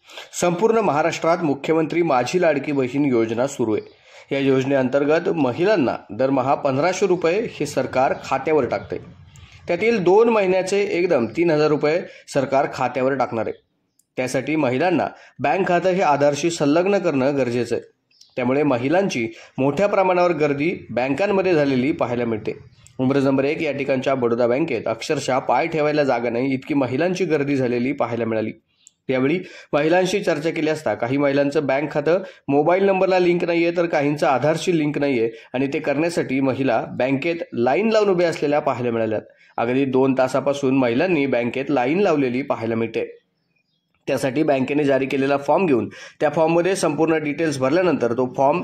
संपूर्ण महाराष्ट्रात मुख्यमंत्री माझी लाडकी बहीण योजना सुरू आहे। या योजनेअंतर्गत महिलांना दरमहा 1500 रुपये हे सरकार खात्यावर टाकते। त्यातील 2 महिन्याचे एकदम 3000 रुपये सरकार खात्यावर टाकणार आहे। त्यासाठी महिलांना बँक खाते हे आधारशी संलग्न करणं गरजेचं आहे। त्यामुळे महिलांची मोठ्या प्रमाणावर गर्दी बँकांमध्ये झालेली पाहायला मिळते। उमरज नंबर 1 या ठिकाणच्या बडोदा बँकेत अक्षरशः पाय ठेवायला जागा नाही इतकी महिलांची गर्दी झालेली पाहायला मिळाली। यावेळी महिलांशी चर्चा केली असता काही महिलांचं बँक खातं मोबाईल नंबरला लिंक नाहीये तर काहींचं आधारशी लिंक नाहीये आणि ते करण्यासाठी महिला बँकेत लाईन लावून उभे असलेल्या पाहायला मिळाल्या। अगदी 2 तासापासून महिलांनी बँकेत लाईन लावलेली पाहायला मिळते। त्यासाठी बँकेने जारी केलेला फॉर्म घेऊन त्या फॉर्ममध्ये संपूर्ण डिटेल्स भरल्यानंतर तो फॉर्म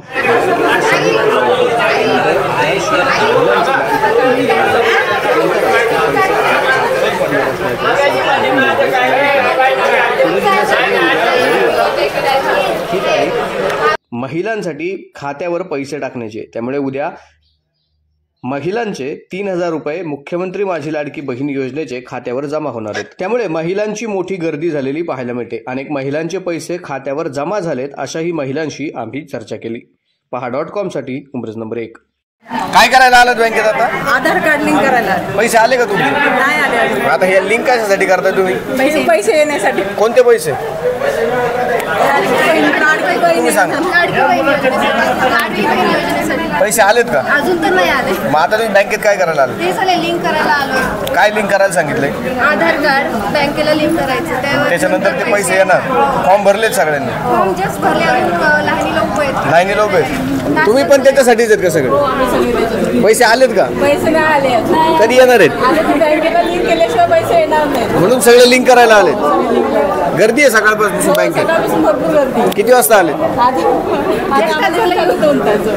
महिलांसाठी खात्यावर पैसे टाकण्याचे। त्यामुळे उद्या महिलांचे 3000 रुपये मुख्यमंत्री माझी लाडकी बहीण योजनेचे खात्यावर जमा होणार आहेत। त्यामुळे महिलांची मोठी गर्दी झालेली पाहायला मिळते। अनेक महिलांचे पैसे खात्यावर जमा झालेत अशाही महिलांशी आम्ही चर्चा केली। पहा.com साठी उमरज नंबर 1। काय करायला आलात बँकेत आता? आधार कार्ड लिंक करायला। पैसे आले का तुमचे? नाही आले। आता हे लिंक कशासाठी करताय तुम्ही? पैसे येण्यासाठी। कोणते पैसे? तुम्ही सांगा। पैसे आलेत का? अजून तर नाही आले। मग आता तुम्ही बँकेत काय करायला आले? ते सगळे लिंक करायला आलो। काय लिंक करायला सांगितलंय? आधार कार्ड बँकेला लिंक करायचं। त्याच्यानंतर ते पैसे येणार। फॉर्म भरलेत सगळ्यांनी? फॉर्म जस्ट भरले, अजून लाईनीला उभे आहेत। लाईनीला उभे आहेत? तुम्ही पण त्याच्यासाठीच आहेत का सगळे? पैसे आलेत का? पैसे नाही आले। कधी येणार आहेत? बँकेला लिंक केल्याशिवाय पैसे येणार नाहीत म्हणून सगळे लिंक करायला आलेत। गर्दी आहे सकाळपासून बँकेत? भरपूर गर्दी। किती वाजता आले?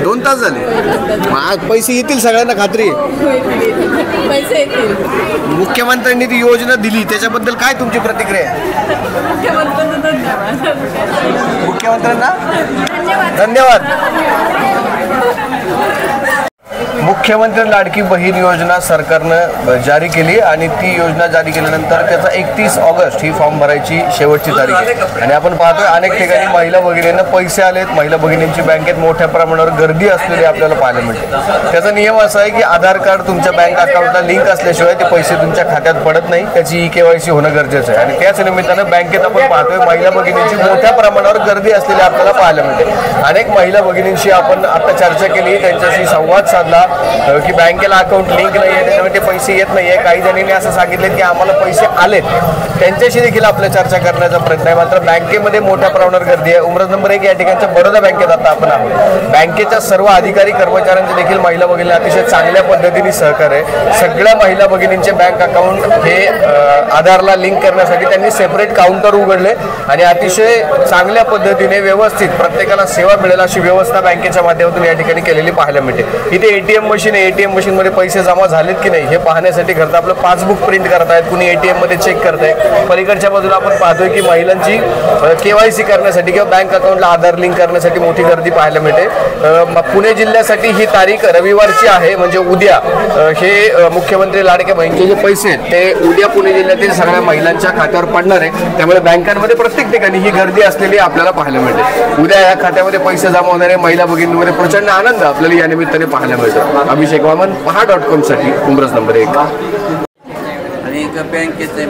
2 तास झाले। मग पैसे येतील सगळ्यांना खात्री आहे? पैसे येतील। मुख्यमंत्र्यांनी ती योजना दिली त्याच्याबद्दल काय तुमची प्रतिक्रिया आहे? मुख्यमंत्र्यांना धन्यवाद। मुख्यमंत्री लाडकी बहीण योजना सरकारनं जारी केली आणि ती योजना जारी केल्यानंतर त्याचा 31 ऑगस्ट ही फॉर्म भरायची शेवटची तारीख आहे। आणि आपण पाहतोय अनेक ठिकाणी महिला भगिनींना पैसे आलेत। महिला भगिनींची बँकेत मोठ्या प्रमाणावर गर्दी असलेली आपल्याला पाहायला मिळते। त्याचा नियम असा आहे की आधार कार्ड तुमच्या बँक अकाउंटला लिंक असल्याशिवाय ते पैसे तुमच्या खात्यात पडत नाही। त्याची KYC होणं गरजेचं आहे आणि त्याच निमित्तानं बँकेत आपण पाहतोय महिला भगिनींची मोठ्या प्रमाणावर गर्दी असलेली आपल्याला पाहायला मिळते। अनेक महिला भगिनींशी आपण आता चर्चा केली, त्यांच्याशी संवाद साधला की बँकेला अकाउंट लिंक नाही आहे त्याच्यामुळे ते पैसे येत नाही आहे। काही जणांनी असं सांगितलं की आम्हाला पैसे आलेत, त्यांच्याशी देखील आपल्या चर्चा करण्याचा प्रयत्न आहे। मात्र बँकेमध्ये मोठ्या प्रमाणावर गर्दी आहे। उमरज नंबर 1 या ठिकाणच्या बडोदा बँकेत आता आपण आहोत। बँकेच्या सर्व अधिकारी कर्मचाऱ्यांचे देखील महिला भगिनींना अतिशय चांगल्या पद्धतीने सहकार्य आहे। सगळ्या महिला भगिनींचे बँक अकाउंट हे आधारला लिंक करण्यासाठी त्यांनी सेपरेट काउंटर उघडले आणि अतिशय चांगल्या पद्धतीने व्यवस्थित प्रत्येकाला सेवा मिळेल अशी व्यवस्था बँकेच्या माध्यमातून या ठिकाणी केलेली पाहायला मिळते। इथे ATM मशीन आहे, ATM मशीन मध्ये पैसे जमा झालेत की नाही हे पाहण्यासाठी घरचं आपलं पासबुक प्रिंट करतायत, कुणी ATM मध्ये चेक करताय। पलीकडच्या बाजूला आपण पाहतोय की महिलांची KYC करण्यासाठी किंवा बँक अकाउंटला आधार लिंक करण्यासाठी मोठी गर्दी पाहायला मिळते। पुणे जिल्ह्यासाठी ही तारीख रविवारची आहे, म्हणजे उद्या हे मुख्यमंत्री लाडक्या बहिणीचे जे पैसे आहेत ते उद्या पुणे जिल्ह्यातील सगळ्या महिलांच्या खात्यावर पडणार आहे। त्यामुळे बँकांमध्ये प्रत्येक ठिकाणी ही गर्दी असलेली आपल्याला पाहायला मिळते। उद्या या खात्यामध्ये पैसे जमा होणारे महिला भगिनींमध्ये प्रचंड आनंद आपल्याला या निमित्ताने पाहायला मिळतो। अभिषेक वामन, पहा.com साठी उमरज नंबर 1। आणि बँकेचे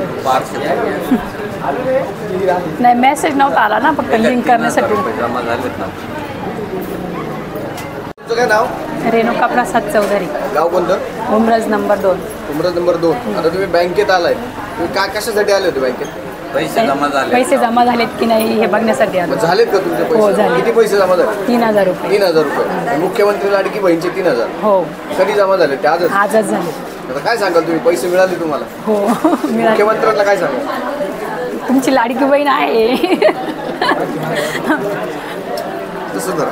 नाही, मेसेज नव्हता आला ना, फक्त लिंक करण्यासाठी जमा झालेत ना। तुझं काय नाव? रेणुका प्रसाद चौधरी। गाव कोणतं? उमरज नंबर 2। उमरज नंबर 2। आता तुम्ही बँकेत आलाय, तुम्ही काय कशासाठी आले होते बँकेत? पैसे जमा झालेत की नाही हे बघण्यासाठी आलो। झालेत का तुमचे पैसे? हो, झाले। किती पैसे जमा झाले? 3000 रुपये। 3000 रुपये मुख्यमंत्री लाडकी बहीणचे 3000? हो। कधी जमा झाले? ते आजच झाले। आता काय सांगाल तुम्ही, पैसे मिळाले तुम्हाला? हो, मुख्यमंत्र्यांना काय सांगाल? तुमची लाडकी बहीण आहे तसं करा।